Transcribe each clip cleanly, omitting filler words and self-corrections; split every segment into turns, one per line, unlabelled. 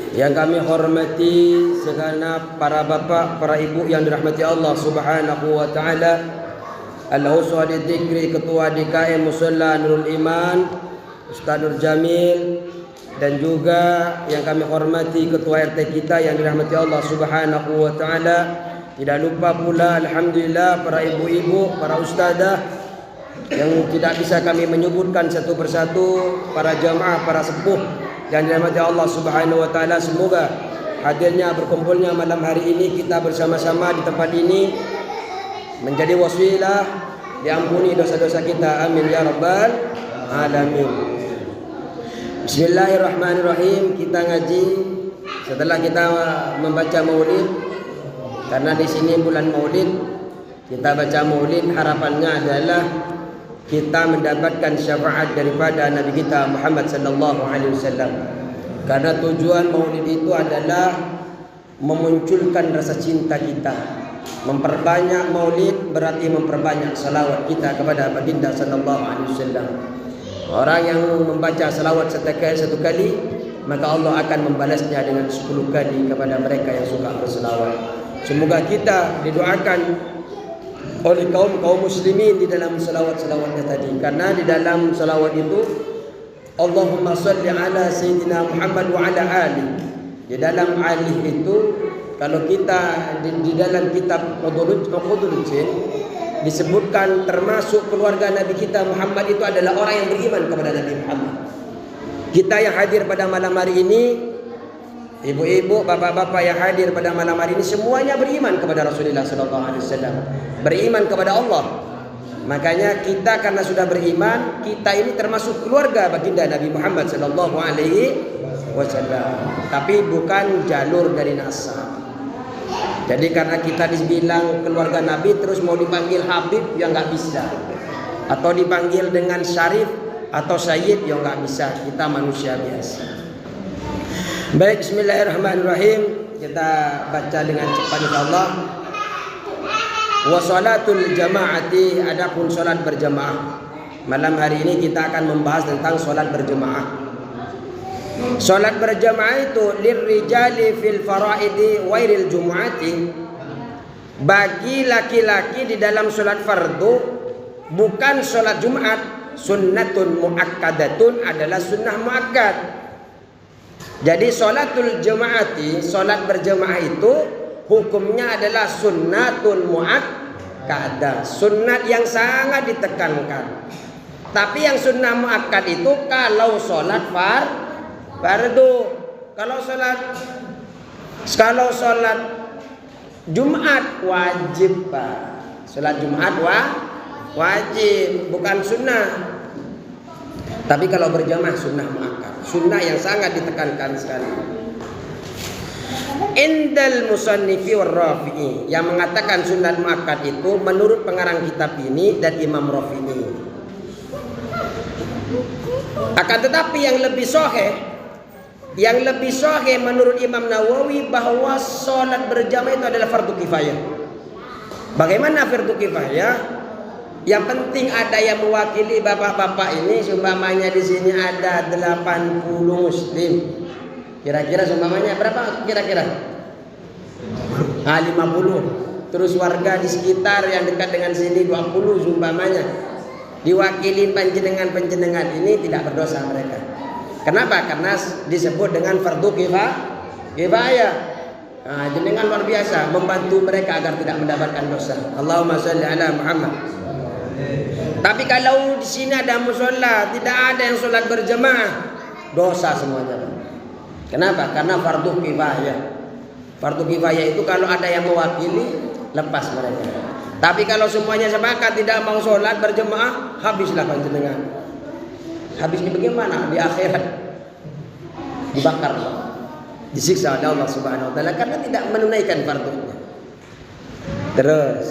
Yang kami hormati segenap para bapak, para ibu yang dirahmati Allah Subhanahu wa taala. Al-Huswa Dzikri Ketua DKM Musalla Nurul Iman Ustaz Nur Jamil, dan juga yang kami hormati Ketua RT kita yang dirahmati Allah Subhanahu wa taala. Tidak lupa pula alhamdulillah para ibu-ibu, para ustazah yang tidak bisa kami menyebutkan satu persatu, para jamaah, para sepuh yang dirahmati Allah Subhanahu wa taala. Semoga hadirnya berkumpulnya malam hari ini kita bersama-sama di tempat ini menjadi wasilah diampuni dosa-dosa kita. Amin ya rabbal alamin. Bismillahirrahmanirrahim. Kita ngaji setelah kita membaca maulid, karena di sini bulan maulid. Kita baca maulid, harapannya adalah kita mendapatkan syafaat daripada Nabi kita Muhammad sallallahu alaihi wasallam. Karena tujuan maulid itu adalah memunculkan rasa cinta kita. Memperbanyak maulid berarti memperbanyak salawat kita kepada baginda sallallahu alaihi wasallam. Orang yang membaca salawat satu kali, maka Allah akan membalasnya dengan 10 kali kepada mereka yang suka berselawat. Semoga kita didoakan oleh kaum muslimin di dalam salawat-salawatnya tadi. Karena di dalam salawat itu Allahumma salli ala Sayyidina Muhammad wa ala ali. Di dalam ali itu, kalau kita di dalam kitab Qudruddin disebutkan termasuk keluarga Nabi kita Muhammad itu adalah orang yang beriman kepada Nabi Muhammad. Kita yang hadir pada malam hari ini, ibu-ibu, bapak-bapak yang hadir pada malam hari ini, semuanya beriman kepada Rasulullah sallallahu alaihi wasallam, beriman kepada Allah. Makanya kita karena sudah beriman, kita ini termasuk keluarga baginda Nabi Muhammad sallallahu alaihi wasallam, tapi bukan jalur dari nasab. Jadi karena kita dibilang keluarga Nabi terus mau dipanggil Habib, ya nggak bisa. Atau dipanggil dengan Syarif atau Sayyid, ya nggak bisa. Kita manusia biasa. Baik, bismillahirrahmanirrahim. Kita baca dengan cepat insyaallah. Wa sholatul jamaati, adapun salat berjamaah. Malam hari ini kita akan membahas tentang salat berjamaah. Salat berjamaah itu lirrijali fil faraidi wairil jumu'ati, bagi laki-laki di dalam salat fardu, bukan salat Jumat. Sunnatun muakkadatun adalah sunnah muakkad. Jadi salatul jamaati, salat berjamaah itu hukumnya adalah sunnatun muakkadah, sunnat yang sangat ditekankan. Tapi yang sunnah muakkad itu kalau salat fardu. Kalau salat Jumat wajib, Pak. Salat Jumat wajib, bukan sunnah. Tapi kalau berjamaah sunnah muakkad, sunnah yang sangat ditekankan sekali. Indal musannifi war rafi'i, yang mengatakan sunnah muakkad itu menurut pengarang kitab ini dan Imam Rafi'i. Akan tetapi yang lebih sahih menurut Imam Nawawi bahwa sholat berjamaah itu adalah fardu kifayah. Bagaimana fardu kifayah? Yang penting ada yang mewakili bapak-bapak ini. Seumpamanya di sini ada 80 muslim. Kira-kira seumpamanya berapa? Kira-kira 50. Terus warga di sekitar yang dekat dengan sini 20 seumpamanya. Diwakili panjenengan ini, tidak berdosa mereka. Kenapa? Karena disebut dengan fardu kifayah. Nah, jenengan luar biasa membantu mereka agar tidak mendapatkan dosa. Allahumma shalli ala Muhammad. Tapi kalau di sini ada musholla, tidak ada yang sholat berjamaah, dosa semuanya. Kenapa? Karena fardu kifayah. Fardu kifayah itu kalau ada yang mewakili, lepas mereka. Tapi kalau semuanya sepakat tidak mau sholat berjamaah, habislah panjenengan. Habisnya bagaimana? Di akhirat dibakar, disiksa oleh Allah Subhanahu wa taala karena tidak menunaikan fardunya. Terus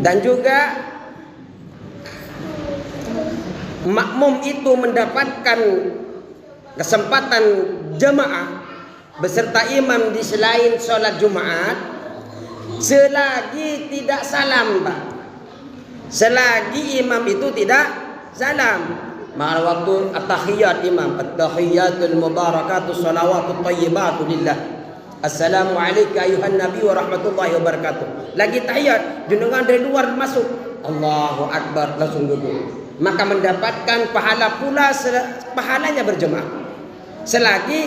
dan juga makmum itu mendapatkan kesempatan jamaah beserta imam di selain sholat Jumat selagi tidak salam, Pak. Selagi imam itu tidak salam. ma'al waktu at-tahiyyat imam, at-tahiyyatul mubarakatus salawatut thayyibatu lillah. Assalamu alayka ayuhan nabi wa rahmatullahi wa barakatuh. Lagi tahiyat, jenengan dari luar masuk, Allahu akbar, langsung duduk. Maka mendapatkan pahala pula pahalanya berjemaah. Selagi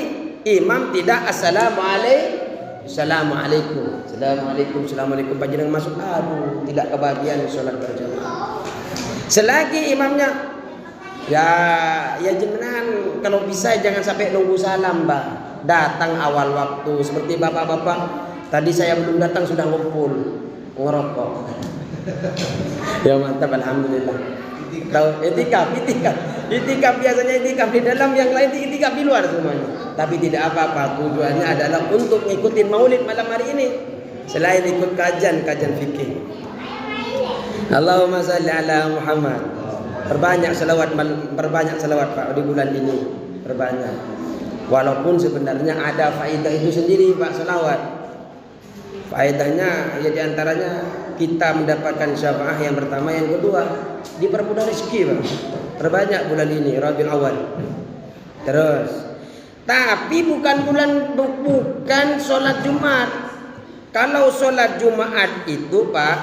imam tidak assalamualaikum, assalamualaikum panjenengan masuk, aduh tidak kebahagiaan sholat berjamaah. Selagi imamnya ya jenengan kalau bisa jangan sampai nunggu salam, Mbak. Datang awal waktu seperti bapak-bapak tadi saya belum datang sudah ngumpul ngerokok. Ya mantap, alhamdulillah. Tahu itikaf biasanya itikaf di dalam, yang lain itikaf di luar semuanya. Tapi tidak apa-apa, tujuannya adalah untuk ngikutin maulid malam hari ini selain ikut kajian fikih. Allahumma shalli ala Muhammad. Perbanyak selawat Pak di bulan ini, perbanyak. Walaupun sebenarnya ada faedah itu sendiri Pak selawat. Faedahnya ya diantaranya kita mendapatkan syafaah yang pertama, yang kedua dipermudah rezeki Pak. Perbanyak bulan ini Rabiul Awal. Terus, tapi bukan sholat Jumat. Kalau sholat Jumat itu Pak,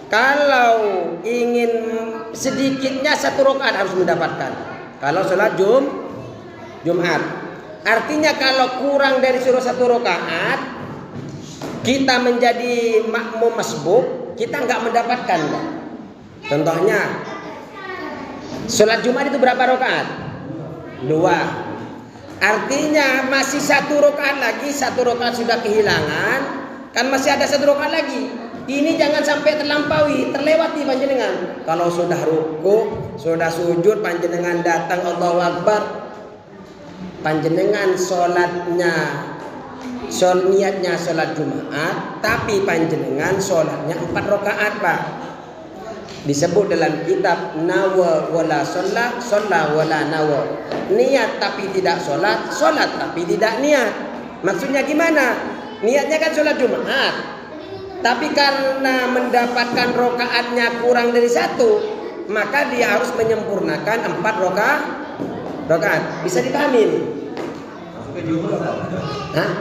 kalau ingin sedikitnya 1 rakaat harus mendapatkan. Kalau sholat Jumat, artinya kalau kurang dari 1 rakaat, kita menjadi makmum masbuk, kita nggak mendapatkan. Contohnya, sholat Jumat itu berapa rakaat? 2. Artinya masih 1 rakaat lagi, 1 rakaat sudah kehilangan, kan masih ada 1 rakaat lagi. Ini jangan sampai terlampaui, terlewati panjenengan. Kalau sudah ruku, sudah sujud, panjenengan datang Allahu Akbar, panjenengan niatnya sholat Jumat, tapi panjenengan sholatnya 4 rakaat Pak. Disebut dalam kitab nawa wala sholla wala nawa. Niat tapi tidak sholat, sholat tapi tidak niat. Maksudnya gimana? Niatnya kan sholat Jumat, tapi karena mendapatkan rokaatnya kurang dari 1, maka dia harus menyempurnakan 4 rokaat. Bisa dipahami ini? Hah?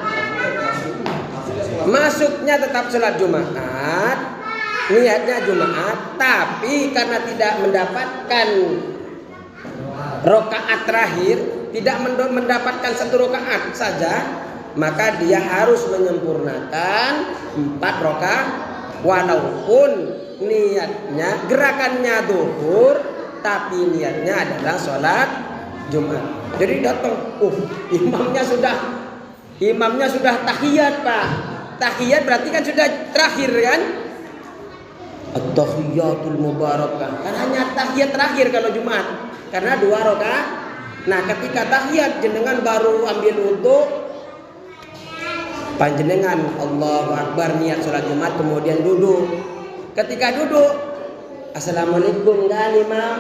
Masuknya tetap sholat Jumat, niatnya Jumat, tapi karena tidak mendapatkan rokaat terakhir, tidak mendapatkan 1 rokaat saja, maka dia harus menyempurnakan 4 rokaat, walaupun niatnya gerakannya zuhur, tapi niatnya adalah sholat Jumat. Jadi datang, imamnya sudah tahiyat Pak. Tahiyat berarti kan sudah terakhir kan? At-tahiyyatul mubarakah. Kan hanya tahiyat terakhir kalau Jumat, karena 2 rakaat. Nah, ketika tahiyat jenengan baru ambil wudu, panjenengan Allahu Akbar niat sholat Jumat, kemudian duduk. Ketika duduk, assalamualaikum kan imam?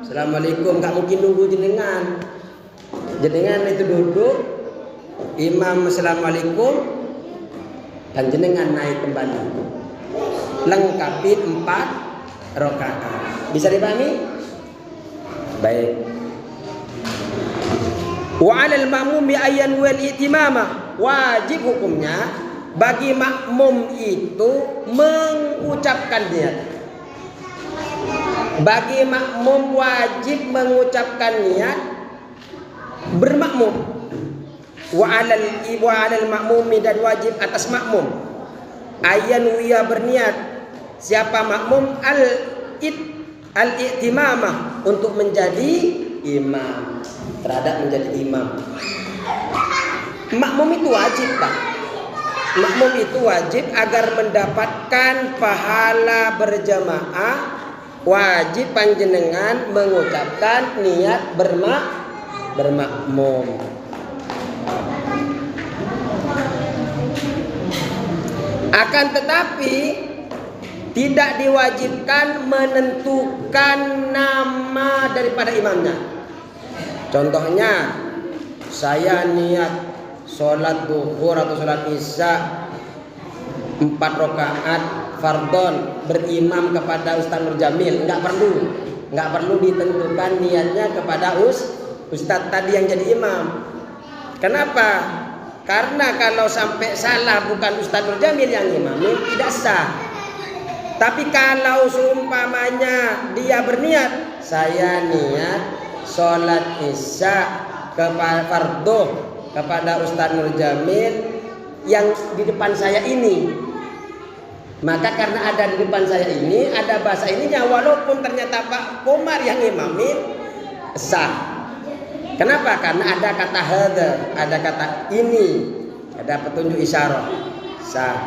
Assalamualaikum, gak mungkin nunggu jenengan. Jenengan itu duduk, imam assalamualaikum, panjenengan naik kembali, lengkapi 4 rakaat. Bisa dipahami? Baik. Wa 'alal ma'mumi ayyan wal itimama. Wajib hukumnya bagi makmum itu mengucapkan niat. Bagi makmum wajib mengucapkan niat bermakmum. Wa 'alal ma'mumi, dan wajib atas makmum ayyan wiya berniat siapa makmum al-i'timamah untuk menjadi imam, terhadap menjadi imam. Makmum itu wajib Pak. Makmum itu wajib agar mendapatkan pahala berjamaah, wajib panjenengan mengucapkan niat bermakmum. Akan tetapi tidak diwajibkan menentukan nama daripada imamnya. Contohnya, saya niat sholat duhur atau sholat isya 4 rakaat fardhon berimam kepada Ustaz Nur Jamil, enggak perlu. nggak perlu ditentukan niatnya kepada ustadz tadi yang jadi imam. Kenapa? Karena kalau sampai salah bukan Ustadz Nur Jamil yang imami, tidak sah. Tapi kalau seumpamanya dia berniat, saya niat sholat isya kepada fardu kepada Ustadz Nur Jamil yang di depan saya ini, maka karena ada di depan saya ini, ada bahasa ininya, walaupun ternyata Pak Komar yang imami, sah. Kenapa? Karena ada kata hadza, ada kata ini, ada petunjuk isyarat, sah.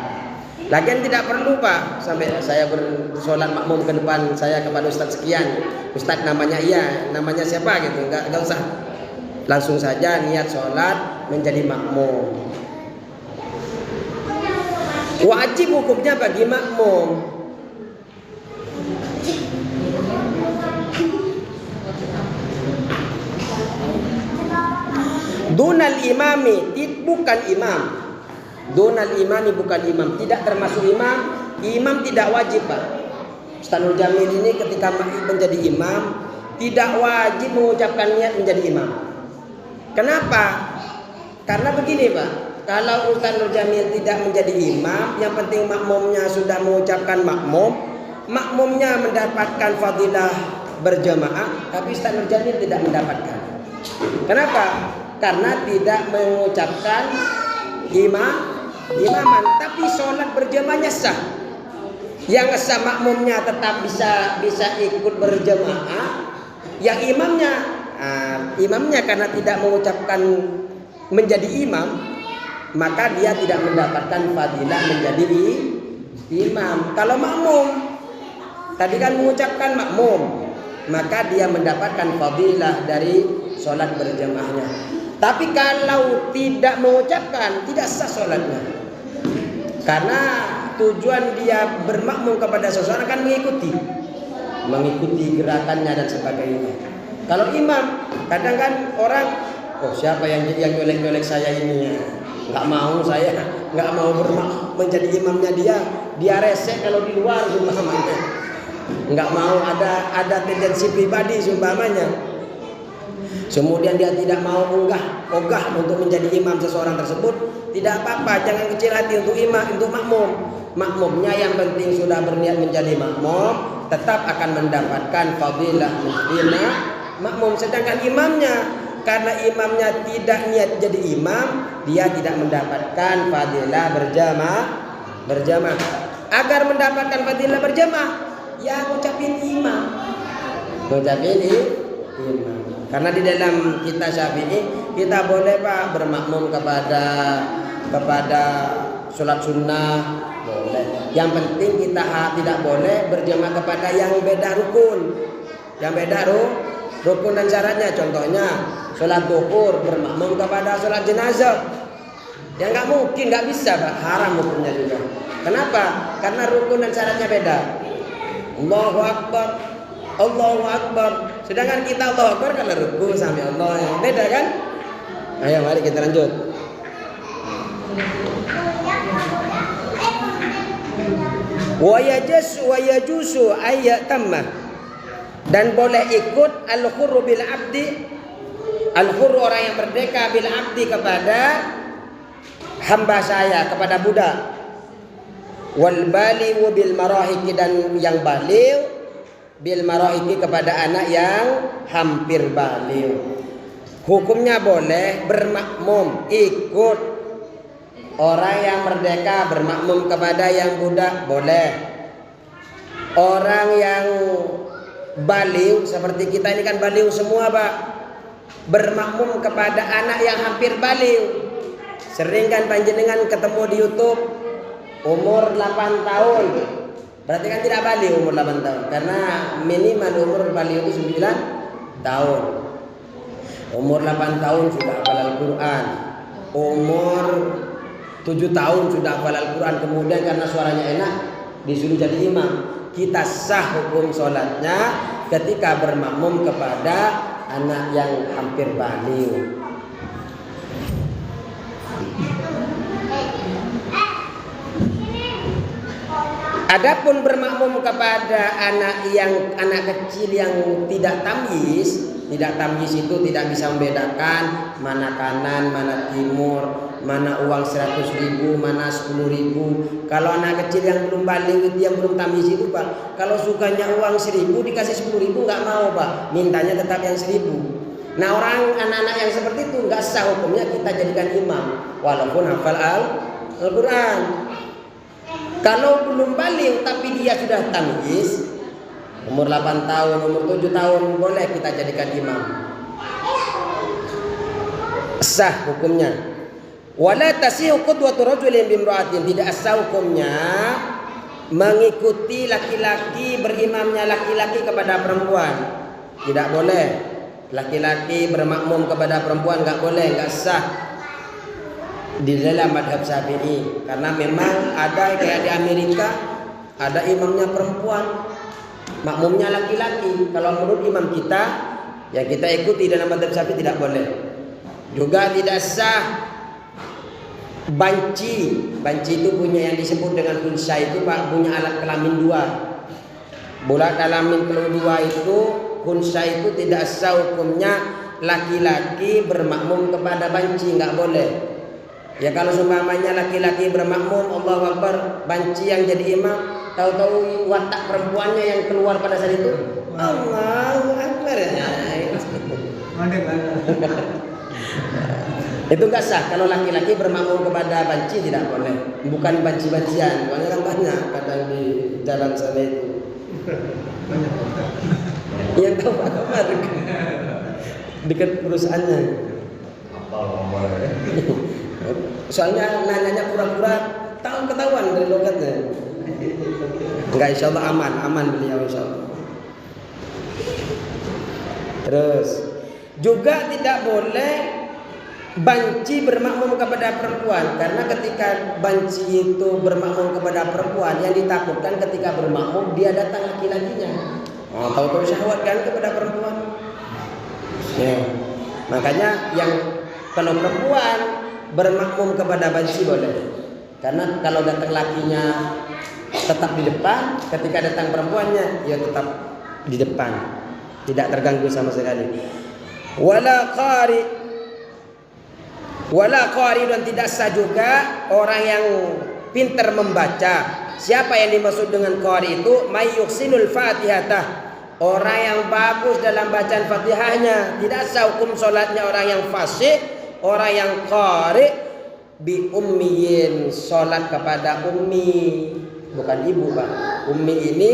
Lagian tidak perlu Pak sampai saya bersolat makmum ke depan saya kepada Ustadz sekian, Ustadz namanya iya, namanya siapa gitu, enggak usah. Langsung saja niat sholat menjadi makmum. Wajib hukumnya bagi makmum. Dunal imami, bukan imam. Dunal imami bukan imam, tidak termasuk imam. Imam tidak wajib Pak. Ustadz Nur Jamil ini ketika menjadi imam tidak wajib mengucapkan niat menjadi imam. Kenapa? Karena begini Pak, kalau Ustadz Nur Jamil tidak menjadi imam, yang penting makmumnya sudah mengucapkan makmum, makmumnya mendapatkan fadilah berjamaah, tapi Ustadz Nur Jamil tidak mendapatkan. Kenapa? Karena tidak mengucapkan imaman, tapi sholat berjamaahnya sah. Yang sah makmumnya tetap bisa ikut berjamaah. Yang imamnya karena tidak mengucapkan menjadi imam, maka dia tidak mendapatkan fadilah menjadi imam. Kalau makmum tadi kan mengucapkan makmum, maka dia mendapatkan fadilah dari sholat berjamaahnya. Tapi kalau tidak mengucapkan, tidak sah sholatnya. Karena tujuan dia bermakmum kepada seseorang kan mengikuti gerakannya dan sebagainya. Kalau imam, kadang kan orang, oh siapa yang nyolek-nyolek saya ini ya? Saya nggak mau menjadi imamnya dia rese kalau di luar umpamanya. Nggak mau ada tendensi pribadi umpamanya. Kemudian dia tidak mau ogah untuk menjadi imam seseorang tersebut, tidak apa-apa, jangan kecil hati untuk imam, untuk makmum. Makmumnya yang penting sudah berniat menjadi makmum, tetap akan mendapatkan fadilah menjadi makmum. Sedangkan imamnya, karena imamnya tidak niat jadi imam, dia tidak mendapatkan fadilah berjamaah. Agar mendapatkan fadilah berjamaah, ya ucapin imam. Karena di dalam kitab Syafi'i kita boleh Pak bermakmum kepada sholat sunnah, boleh. Yang penting kita tidak boleh berjamaah kepada yang beda rukun. Yang beda rukun dan syaratnya. Contohnya sholat zuhur bermakmum kepada sholat jenazah. Ya nggak mungkin, nggak bisa Pak, haram hukumnya juga. Kenapa? Karena rukun dan syaratnya beda. Allahu Akbar, Allahu Akbar. Sedangkan kita Allahu Akbar kalau ruku sampai Allah yang beda kan? Ayo mari kita lanjut. Wa yajusu ayat tammah, dan boleh ikut al-hurru bil abdi, al-hurru orang yang merdeka, bil abdi kepada hamba saya, kepada budak. Wal balighu bil marahiki, dan yang baligh bil marahiki kepada anak yang hampir baligh. Hukumnya boleh bermakmum, ikut orang yang merdeka bermakmum kepada yang budak, boleh. Orang yang baligh seperti kita ini kan baligh semua Pak, bermakmum kepada anak yang hampir baligh. Sering kan panjenengan ketemu di YouTube umur 8 tahun. Berarti kan tidak baligh umur 8 tahun. Karena minimal umur baligh itu 9 tahun. Umur 8 tahun sudah hafal Al-Quran. Umur 7 tahun sudah hafal Al-Quran. Kemudian karena suaranya enak disuruh jadi imam. Kita sah hukum sholatnya ketika bermakmum kepada anak yang hampir baligh. Adapun bermakmum kepada anak kecil yang tidak tamyiz itu tidak bisa membedakan mana kanan, mana timur, mana uang 100.000, mana 10.000. Kalau anak kecil yang belum balik, yang belum tamyiz itu Pak, kalau sukanya uang 1.000 dikasih 10.000 nggak mau Pak, mintanya tetap yang 1.000. Nah anak-anak yang seperti itu nggak sah hukumnya kita jadikan imam walaupun hafal Al-Quran. Kalau belum balik tapi dia sudah tamyiz, umur 8 tahun, umur 7 tahun, boleh kita jadikan imam. Sah hukumnya. Wala tasihu qudwatu rajulin bimra'atin, tidak sah hukumnya mengikuti laki-laki, berimamnya laki-laki kepada perempuan. Tidak boleh. Laki-laki bermakmum kepada perempuan enggak boleh, enggak sah di dalam madhab Syafi'i, karena memang ada kayak di Amerika ada imamnya perempuan, makmumnya laki-laki. Kalau menurut imam kita yang kita ikuti dalam madhab Syafi'i tidak boleh. Juga tidak sah banci. Banci itu punya yang disebut dengan unsa itu Pak, punya alat kelamin dua. Bola kelamin kedua itu unsa itu tidak sah hukumnya laki-laki bermakmum kepada banci, nggak boleh. Ya kalau seumpamanya laki-laki bermakmum, Allahu Akbar, banci yang jadi imam, tahu-tahu watak perempuannya yang keluar pada saat itu, Allahu Akbar. Itu nggak sah. Kalau laki-laki bermakmum kepada banci tidak boleh. Bukan banci-bancian, soalnya kan banyak kadang di jalan sana itu. Yang tahu Pak Komar dekat perusahaannya. Soalnya nanyanya pura-pura ketahuan dari logatnya. Enggak, insya Allah aman beliau insya Allah. Terus juga tidak boleh banci bermakmum kepada perempuan, karena ketika banci itu bermakmum kepada perempuan, yang ditakutkan ketika bermakmum dia datang laki-lakinya. Oh, tahu-tahu syahwat kan kepada perempuan. Ya. Makanya yang kalau perempuan bermakmum kepada banci boleh, karena kalau datang lakinya tetap di depan, ketika datang perempuannya ya tetap di depan, tidak terganggu sama sekali. Wala qari dan tidak sah juga orang yang pintar membaca. Siapa yang dimaksud dengan qari itu? May yuhsinul fatihata, orang yang bagus dalam bacaan Fatihahnya. Tidak sah hukum solatnya orang yang fasih, orang yang qari bi ummiyin, solat kepada ummi, bukan ibu Pak. Ummi ini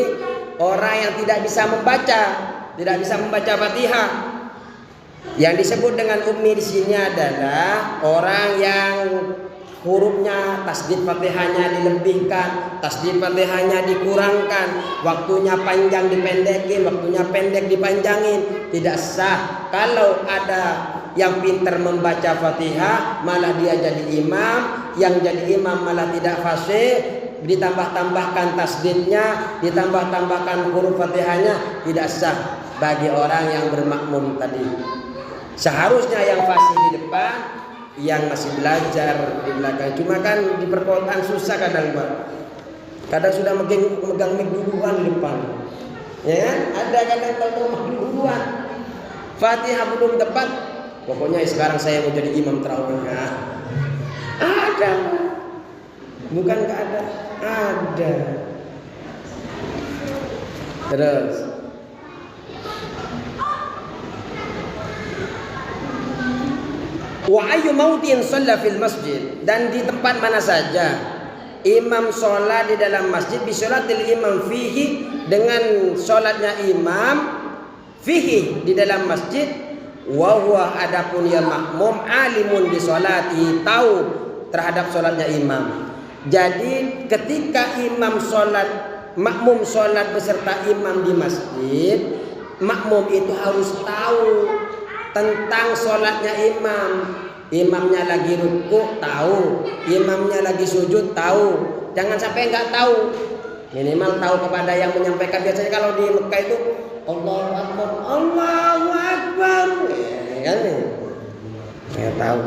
orang yang tidak bisa membaca Fatihah. Yang disebut dengan ummi di sini adalah orang yang hurufnya tasdid Fatihahnya dilebihkan, tasdid Fatihahnya dikurangkan, waktunya panjang dipendekin, waktunya pendek dipanjangin. Tidak sah. Kalau ada yang pintar membaca Fatihah malah dia jadi imam, yang jadi imam malah tidak fasih, ditambah-tambahkan tasdidnya, ditambah-tambahkan huruf Fatihahnya, tidak sah bagi orang yang bermakmum tadi. Seharusnya yang fasih di depan, yang masih belajar di belakang. Cuma kan di perkotaan susah kadang Pak. Kadang sudah megang mic duluan di depan. Ya kan? Ada kadang tahu duluan. Fatihah belum tepat, pokoknya sekarang saya mau jadi imam tarawih. Ada. Bukan enggak ada. Ada. Terus wa ayyu mautin shalla fil masjid, dan di tempat mana saja imam sholat di dalam masjid, bisolatil imam fihi, dengan sholatnya imam fihi di dalam masjid, wa huwa adapun ya makmum alimun bi sholati, tahu terhadap sholatnya imam. Jadi ketika imam sholat, makmum sholat beserta imam di masjid, makmum itu harus tahu tentang sholatnya imam. Imamnya lagi ruku tahu, imamnya lagi sujud tahu. Jangan sampai nggak tahu. Minimal tahu kepada yang menyampaikan. Biasanya kalau di Mekah itu Allahu Akbar, Allahu Akbar, ya kan? Ya tahu.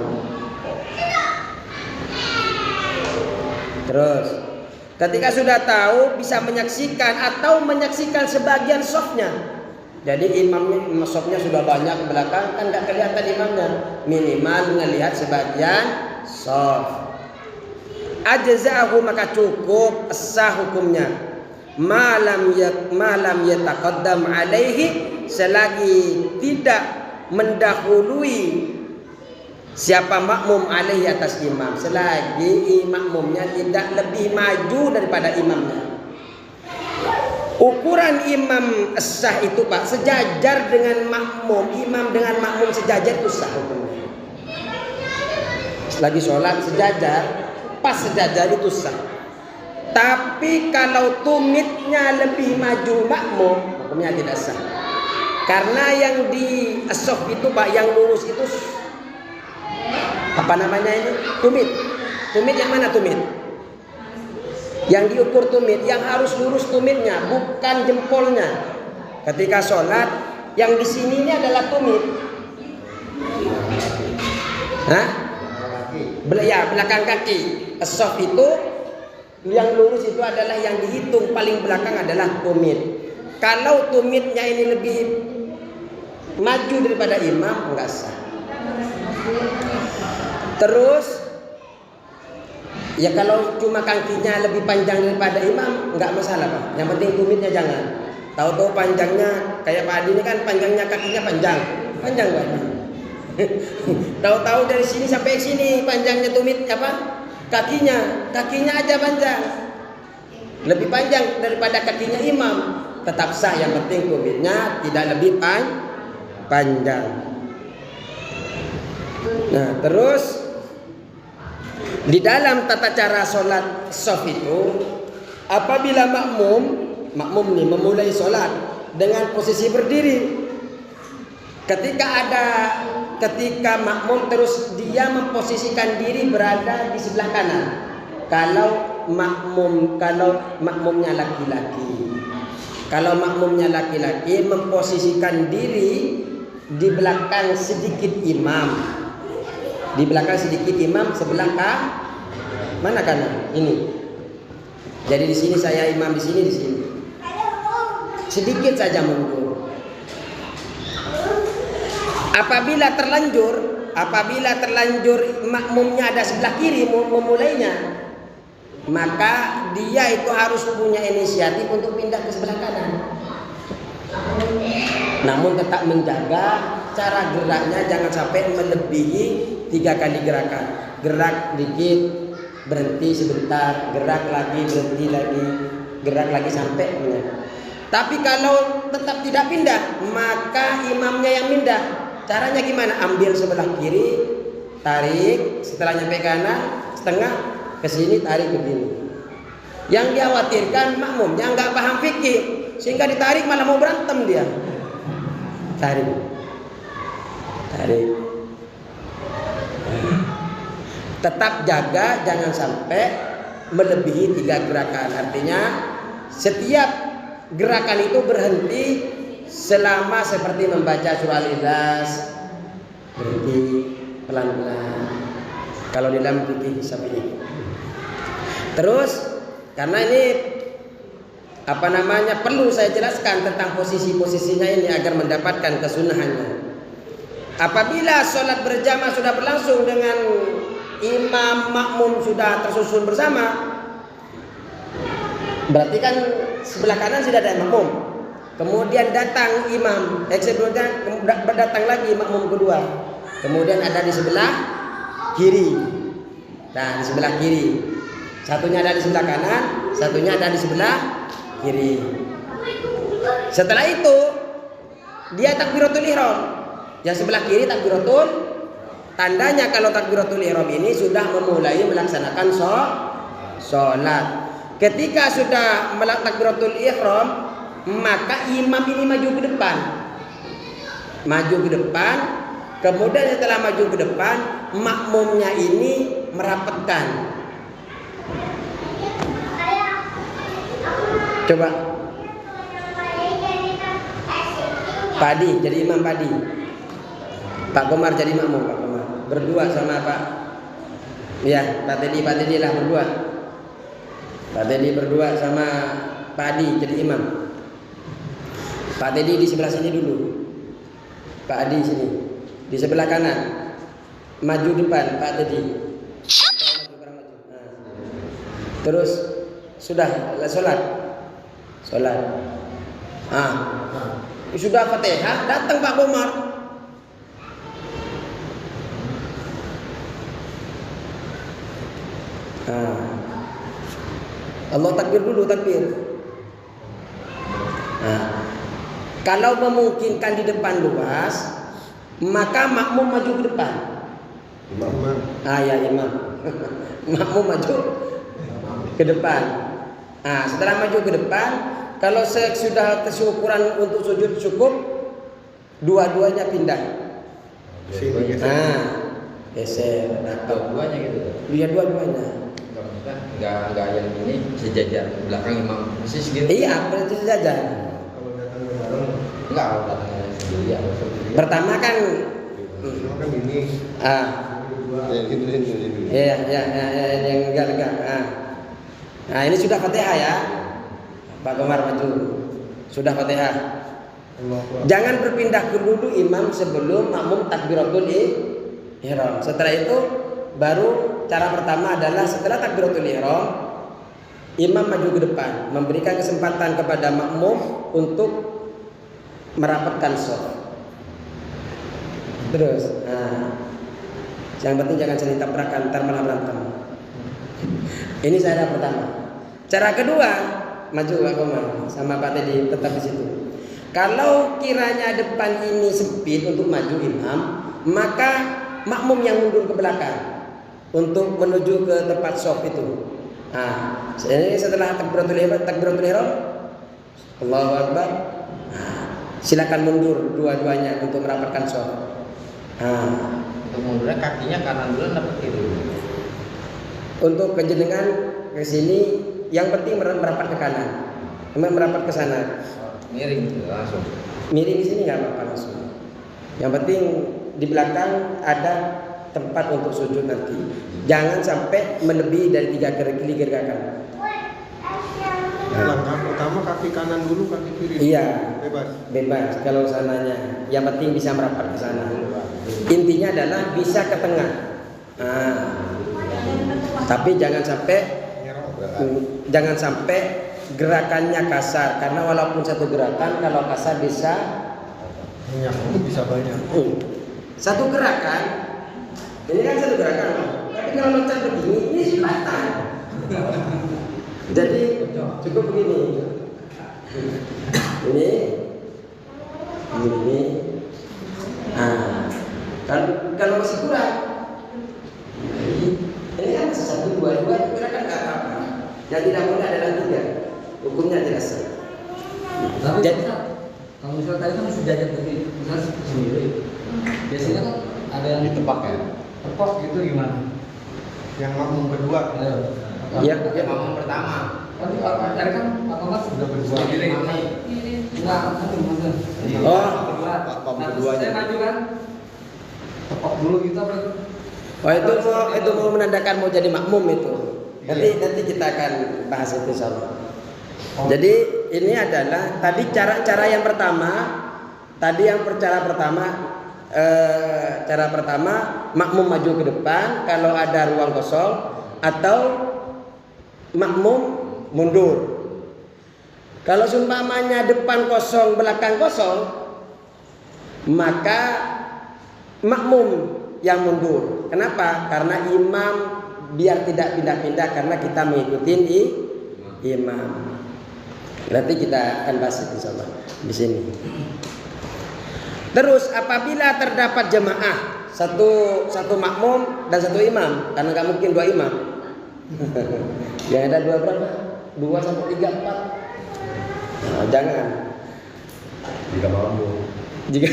Terus Ketika sudah tahu bisa menyaksikan atau menyaksikan sebagian softnya. Jadi imamnya softnya sudah banyak belakang kan nggak kelihatan imamnya. Minimal ngelihat sebagian soft. Ajza'ahu maka cukup sah hukumnya. Malam yataqaddam alaihi selagi tidak mendahului siapa makmum alaihi atas imam, selagi makmumnya tidak lebih maju daripada imamnya. Ukuran imam sah itu Pak sejajar dengan makmum, imam dengan makmum sejajar itu sah hukumnya. Lagi sholat sejajar, pas sejajar itu sah. Tapi kalau tumitnya lebih maju makmum, hukumnya tidak sah. Karena yang di soft itu Pak, yang lurus itu apa namanya ini? Tumit. Tumit yang mana tumit? Yang diukur tumit, yang harus lurus tumitnya, bukan jempolnya. Ketika sholat, yang di sini ini adalah tumit. Hah? Ya, belakang kaki. Soft itu, yang lurus itu adalah yang dihitung paling belakang adalah tumit. Kalau tumitnya ini lebih maju daripada imam, enggak sah. Terus ya kalau cuma kakinya lebih panjang daripada imam enggak masalah Pak. Yang penting tumitnya jangan. Tahu-tahu panjangnya kayak Pak Adi ini kan panjangnya kakinya panjang Pak. Tahu-tahu dari sini sampai sini panjangnya tumit apa? Kakinya aja panjang. Lebih panjang daripada kakinya imam. Tetap sah, yang penting tumitnya tidak lebih panjang. Nah, terus di dalam tata cara sholat soft itu, apabila makmum nih memulai sholat dengan posisi berdiri, ketika makmum terus dia memposisikan diri berada di sebelah kanan. Kalau makmumnya laki-laki, memposisikan diri di belakang sedikit imam. Di belakang sedikit imam sebelah mana kanan? Ini. Jadi di sini saya imam di sini. Sedikit saja mundur. Apabila terlanjur makmumnya ada sebelah kiri memulainya, maka dia itu harus punya inisiatif untuk pindah ke sebelah kanan. Namun tetap menjaga cara geraknya jangan sampai melebihi 3 kali gerakan. Gerak dikit, berhenti sebentar, gerak lagi, berhenti lagi, gerak lagi sampai punya. Tapi kalau tetap tidak pindah, maka imamnya yang pindah. Caranya gimana? Ambil sebelah kiri, tarik, setelah nyampe kanan, setengah ke sini, tarik begini. Yang dikhawatirkan makmumnya nggak paham fikih, sehingga ditarik malah mau berantem dia. Tarik. Tetap jaga jangan sampai melebihi 3 gerakan. Artinya setiap gerakan itu berhenti selama seperti membaca surah Al-Ikhlas, berhenti pelan-pelan. Kalau di dalam fikih Syafi'i. Terus karena ini perlu saya jelaskan tentang posisi-posisinya ini agar mendapatkan kesunahannya. Apabila sholat berjamaah sudah berlangsung dengan imam makmum sudah tersusun bersama, berarti kan sebelah kanan sudah ada makmum. Kemudian datang imam, datang lagi makmum kedua. Kemudian ada di sebelah kiri. Nah, di sebelah kiri. Satunya ada di sebelah kanan, satunya ada di sebelah kiri. Setelah itu dia takbiratul ihram. Yang sebelah kiri takbiratul, tandanya kalau takbiratul ihram ini sudah memulai melaksanakan sholat. Ketika sudah melaksanakan takbiratul ihram, maka imam ini maju ke depan. Kemudian setelah maju ke depan, makmumnya ini merapatkan. Coba Padi jadi imam Padi, Pak Komar jadi makmum. Pak Komar berdua sama Pak Teddy lah berdua. Pak Teddy berdua sama Pak Adi jadi imam. Pak Teddy di sebelah sini dulu. Pak Adi sini. Di sebelah kanan. Maju depan Pak Teddy. Nah. Terus sudah sholat. Sudah Fatihah, datang Pak Komar. Allah takbir dulu, takbir. Kalau memungkinkan di depan luas, maka makmum maju ke depan.
Imam.
Ya imam. Makmum maju ke depan. Setelah maju ke depan, kalau sudah kesyukuran untuk sujud cukup, dua-duanya pindah. Geser.
Dua-duanya gitu.
Iya, dua-duanya.
Enggak yang ini sejajar belakang imam persis gitu.
Iya, berarti sejajar.
Kalau datang bareng,
Enggak, kalau datangnya sendiri atau sendiri.
Pertama kan
kan ini. Sini.
Iya, yang enggak. Ini sudah Fatihah ya. Pak Komar maju. Sudah Fatihah. Jangan berpindah ke dulu imam sebelum makmum takbiratul ihram. Setelah itu baru cara pertama adalah setelah takbiratul ihram, imam maju ke depan, memberikan kesempatan kepada makmum untuk merapatkan shaf. Terus, yang penting jangan saling tabrakan, ntar malah berantem. Ini cara pertama. Cara kedua, maju Pak Komar sama Pak Teddy tetap di situ. Kalau kiranya depan ini sempit untuk maju imam, maka makmum yang mundur ke belakang untuk menuju ke tempat shaf itu. Ini setelah takbiratul ihram, Allahu Akbar. Silakan mundur dua-duanya untuk merapatkan shaf.
Untuk mundurnya kakinya kanan dulu atau kiri?
Untuk kejenengan ke sini, yang penting merapat ke kanan. Merapat ke sana.
Miring gitu, langsung.
Miring di sini nggak apa-apa langsung. Yang penting di belakang ada tempat untuk sujud nanti. Jangan sampai melebihi dari 3 kali gerakan.
Langkah pertama kaki kanan dulu, kaki kiri.
Iya. Bebas kalau sananya. Yang penting bisa merapat ke sana. Intinya adalah bisa ke tengah. Tapi jangan sampai gerakannya kasar, karena walaupun satu gerakan kalau kasar bisa
banyak.
Satu gerakan, ini kan satu gerakan, tapi kalau loncat begini, ini silatan. Jadi cukup begini. Ini. Kalau masih kurang, ini kan satu dua gerakan nggak apa-apa. Yang tidak boleh adalah 3. Hukumnya tidak sah.
Tapi kalau misalnya tadi kan sejajar berdiri, misalnya sendiri. Biasanya kan ada yang
Ditebak ya?
tepok gitu gimana?
Yang makmum kedua.
Iya.
Makmum pertama.
Tapi kalau tadi kan Pak Komar sudah berdua.
Sendiri.
Enggak, nanti maksudnya.
Oh.
Nah, terus saya maju kan, tepok dulu gitu apa?
itu mau menandakan mau jadi makmum itu. Nanti kita akan bahas itu insyaallah. Jadi ini adalah tadi cara yang pertama. Cara pertama makmum maju ke depan kalau ada ruang kosong, atau makmum mundur. Kalau seumpamanya depan kosong, belakang kosong, maka makmum yang mundur. Kenapa? Karena imam biar tidak pindah-pindah, karena kita mengikuti imam. Nanti kita akan bahas itu insyaallah di sini. Terus apabila terdapat jemaah satu makmum dan satu imam, karena nggak mungkin 2 imam. Yang ada 2 berapa? 2 sampai 3, 4. Jangan.
Jika mampu.
Jika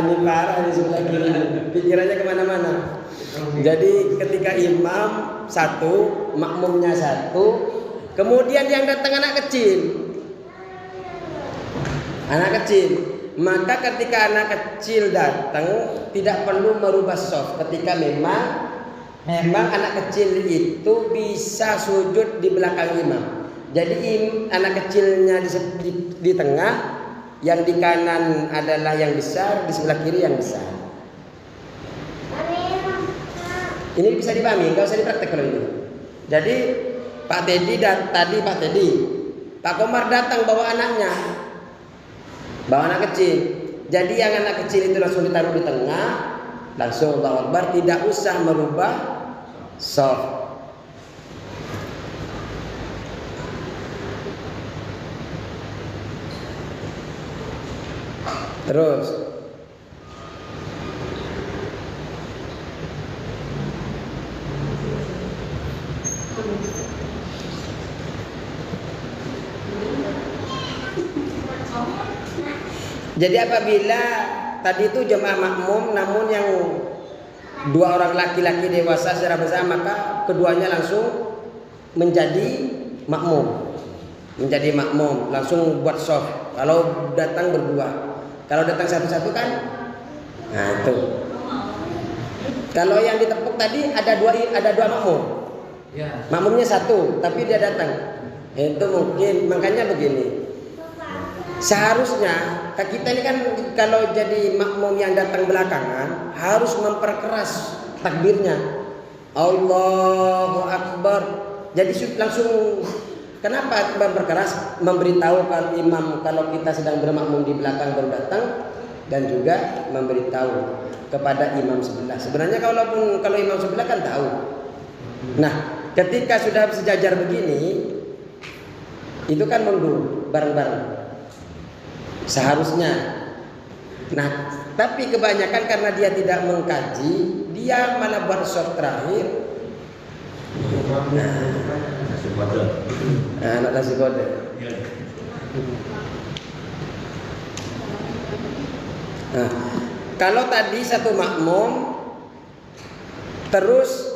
ini parah di sebelah kiri, pikirannya kemana-mana. Jadi ketika imam 1, makmumnya 1, kemudian yang datang anak kecil, maka ketika anak kecil datang tidak perlu merubah shaf ketika memang Memang anak kecil itu bisa sujud di belakang imam. Jadi anak kecilnya di tengah, yang di kanan adalah yang besar, di sebelah kiri yang besar. Ini bisa dipahami, nggak usah dipraktek kalau ini. Jadi Pak Teddy, Pak Komar datang bawa anaknya, bawa anak kecil. Jadi yang anak kecil itu langsung ditaruh di tengah, langsung Allahu Akbar, tidak usah merubah shaf. Terus jadi apabila tadi itu jemaah makmum, namun yang dua orang laki-laki dewasa secara bersama, maka keduanya langsung menjadi makmum, langsung buat shaf. Kalau datang berdua, kalau datang satu-satu kan, nah itu. Kalau yang ditepuk tadi ada dua makmum, makmumnya satu, tapi dia datang. Itu mungkin makanya begini. Seharusnya kita ini kan kalau jadi makmum yang datang belakangan harus memperkeras takbirnya. Allahu Akbar. Jadi langsung, kenapa memperkeras? Memberitahu imam kalau kita sedang bermakmum di belakang baru datang, dan juga memberitahu kepada imam sebelah. Sebenarnya kalau imam sebelah kan tahu. Nah, ketika sudah sejajar begini, itu kan mundur bareng-bareng. Seharusnya. Nah, tapi kebanyakan karena dia tidak mengkaji, dia malah buat short terakhir. Anak nasi kode. Nah, kalau tadi satu makmum, terus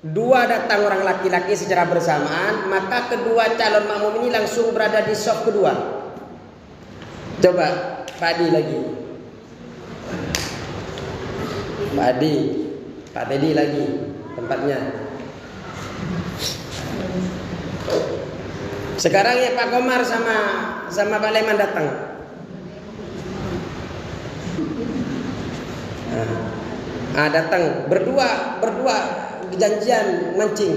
dua datang orang laki-laki secara bersamaan, maka kedua calon makmum ini langsung berada di shaf kedua. Coba Pak Adi lagi, Pak Teddy lagi tempatnya. Sekarang ya Pak Komar sama Pak Leman datang. Datang berdua janjian mancing.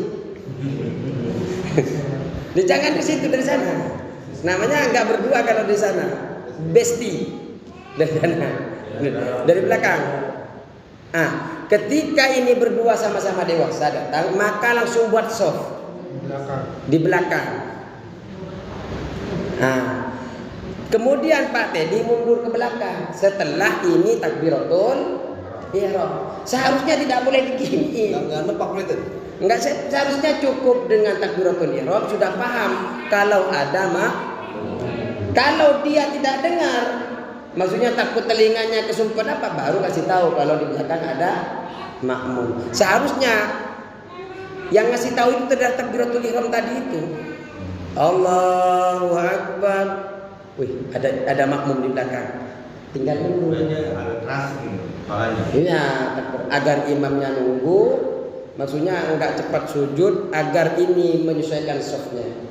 Jangan di situ, dari sana. Namanya nggak berdua kalau di sana. Besti dari belakang. Ketika ini berdua sama-sama dewasa datang, maka langsung buat shaf di belakang. Kemudian Pak Teddy mundur ke belakang. Setelah ini takbiratul ihram. Seharusnya tidak boleh begini. Enggak, seharusnya cukup dengan takbiratul ihram sudah paham kalau ada Kalau dia tidak dengar, maksudnya takut telinganya kesumpet apa, baru kasih tahu kalau di belakang ada makmum. Seharusnya yang ngasih tahu itu terhadap takbiratul ihram tadi itu. Allahu Akbar. Wih, ada makmum di belakang. Tinggal nunggu. Iya, agar imamnya nunggu, maksudnya enggak cepat sujud agar ini menyesuaikan shafnya.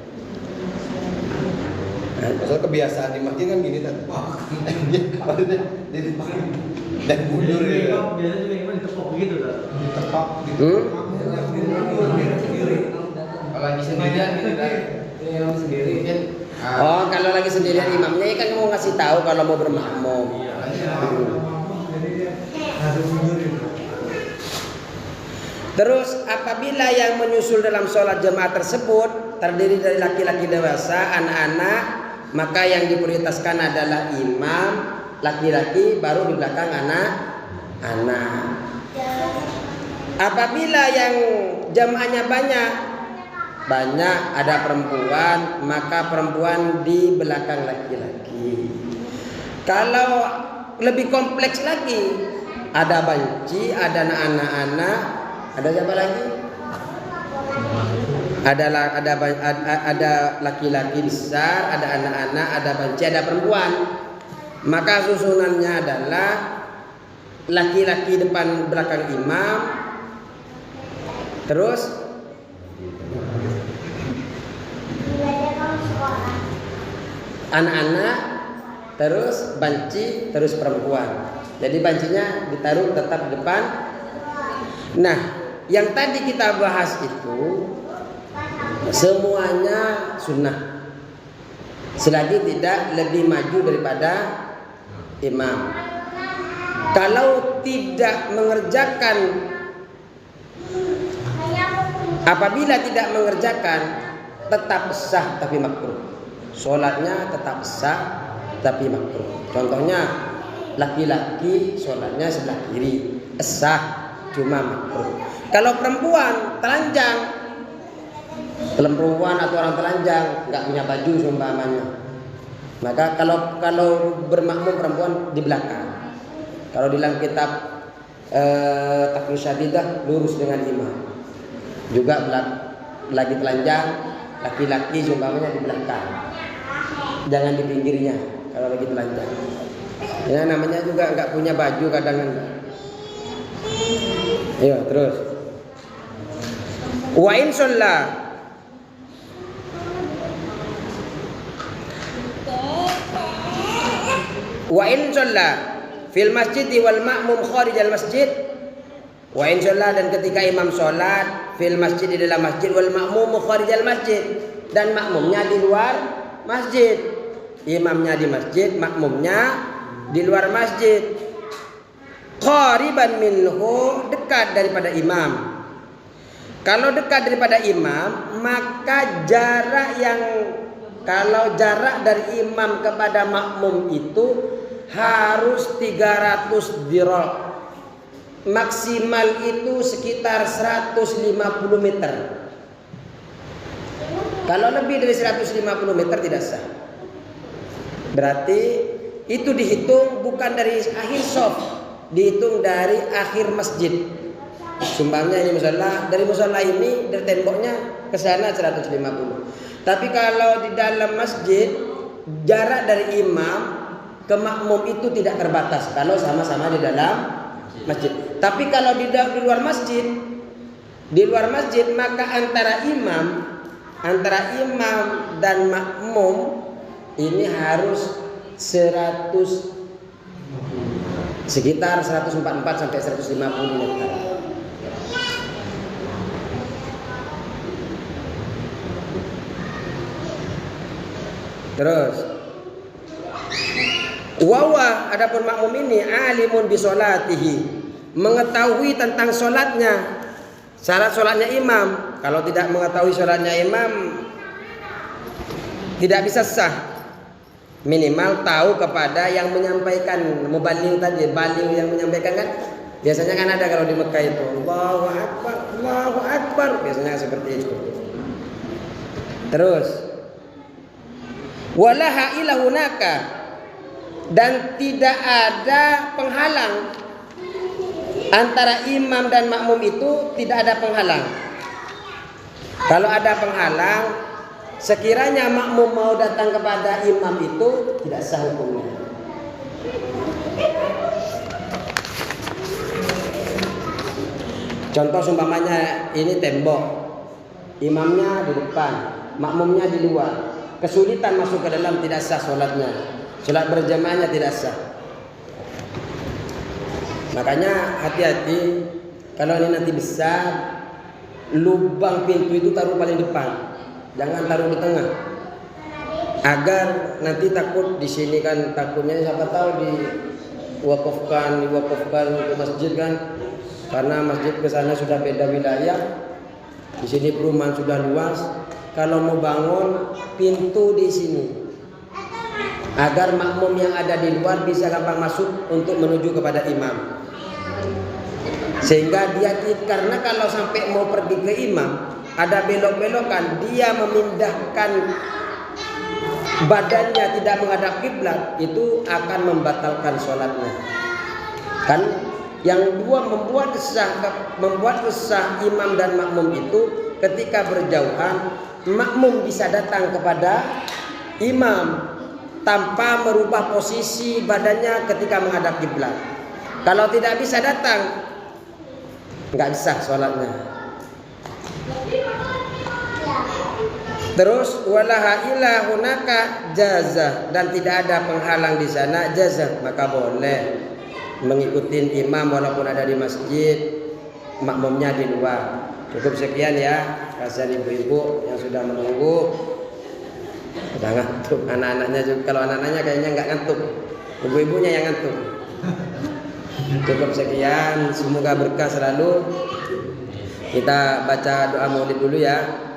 Soal kebiasaan di masjid kan gini kan. Dan mundur ya.
Biasanya juga imam ditepok begitu kan.
Ditepok
Kalau lagi sendirian gitu kan.
Imam sendiri kan.
Oh, kalau lagi sendirian imamnya kan mau ngasih tahu kalau mau bermakmum. Terus apabila yang menyusul dalam sholat jemaah tersebut terdiri dari laki-laki dewasa, anak-anak, maka yang diprioritaskan adalah imam laki-laki, baru di belakang anak-anak. Apabila yang jamaahnya banyak ada perempuan, maka perempuan di belakang laki-laki. Kalau lebih kompleks lagi, ada banci, ada anak-anak, ada siapa lagi? Ada laki-laki besar, ada anak-anak, ada banci, ada perempuan. Maka susunannya adalah laki-laki depan belakang imam, Terus anak-anak, terus banci, terus perempuan. Jadi bancinya ditaruh tetap di depan. Nah, yang tadi kita bahas itu semuanya sunnah, selagi tidak lebih maju daripada imam. Kalau tidak mengerjakan, apabila tidak mengerjakan, tetap sah tapi makruh. Sholatnya tetap sah tapi makruh. Contohnya laki-laki sholatnya sebelah kiri, sah cuma makruh. Kalau perempuan telanjang, perempuan atau orang telanjang nggak punya baju seumpamanya, maka kalau bermakmum perempuan di belakang. Kalau di dalam kitab Taqrib Syadidah lurus dengan imam. Juga lagi telanjang, laki-laki seumpamanya di belakang, jangan di pinggirnya kalau lagi telanjang. Ya namanya juga nggak punya baju kadang-kadang. Ayo terus. Wa in shalla fil masjid wal ma'mum kharij al masjid. Wa in shalla, dan ketika imam sholat fil masjid, di dalam masjid, wal ma'mum kharij al masjid, dan makmumnya di luar masjid. Imamnya di masjid, makmumnya di luar masjid. Qariban minhu, dekat daripada imam. Kalau dekat daripada imam, maka kalau jarak dari imam kepada makmum itu harus 300 dhira'. Maksimal itu sekitar 150 meter. Kalau lebih dari 150 meter tidak sah. Berarti itu dihitung bukan dari akhir shaf, dihitung dari akhir masjid. Sumbangnya ini musola, dari musola ini dari temboknya ke sana 150. Tapi kalau di dalam masjid, jarak dari imam ke makmum itu tidak terbatas kalau sama-sama di dalam masjid. Tapi kalau di luar masjid, maka antara imam dan makmum ini harus sekitar 144 sampai 150 meter. Terus wawa, adapun makmum ini alimun bi sholatihi, mengetahui tentang sholatnya, syarat sholatnya imam. Kalau tidak mengetahui sholatnya imam, tidak bisa sah. Minimal tahu kepada yang menyampaikan, mubaligh tadi, baligh yang menyampaikan kan. Biasanya kan ada kalau di Mekah itu Allahu Akbar, Allahu Akbar, biasanya seperti itu. Terus wala haila hunaka, dan tidak ada penghalang antara imam dan makmum, itu tidak ada penghalang. Kalau ada penghalang, sekiranya makmum mau datang kepada imam, itu tidak sah hukumnya. Contoh seumpamanya ini tembok, imamnya di depan, makmumnya di luar, kesulitan masuk ke dalam, tidak sah sholatnya. Sholat berjamaahnya tidak sah. Makanya hati-hati kalau ini nanti besar, lubang pintu itu taruh paling depan, jangan taruh di tengah, agar nanti takut di sini kan, takutnya siapa tahu diwakafkan ke masjid kan, karena masjid ke sana sudah beda wilayah, di sini perumahan sudah luas. Kalau mau bangun pintu di sini, agar makmum yang ada di luar bisa gampang masuk untuk menuju kepada imam. Sehingga karena kalau sampai mau pergi ke imam, ada belok-belokan, dia memindahkan badannya tidak menghadap kiblat, itu akan membatalkan sholatnya. Kan yang dua membuat resah imam dan makmum itu ketika berjauhan, makmum bisa datang kepada imam tanpa merubah posisi badannya ketika menghadap kiblat. Kalau tidak bisa datang, nggak bisa sholatnya. Terus walaha ila hunaka jazah, dan tidak ada penghalang di sana jazah, maka boleh mengikuti imam walaupun ada di masjid, makmumnya di luar. Cukup sekian ya, kasihan ibu-ibu yang sudah menunggu. Udah ngantuk anak-anaknya juga. Kalau anak-anaknya kayaknya nggak ngantuk, ibu-ibunya yang ngantuk. Cukup sekian, semoga berkah selalu. Kita baca doa maulid dulu ya.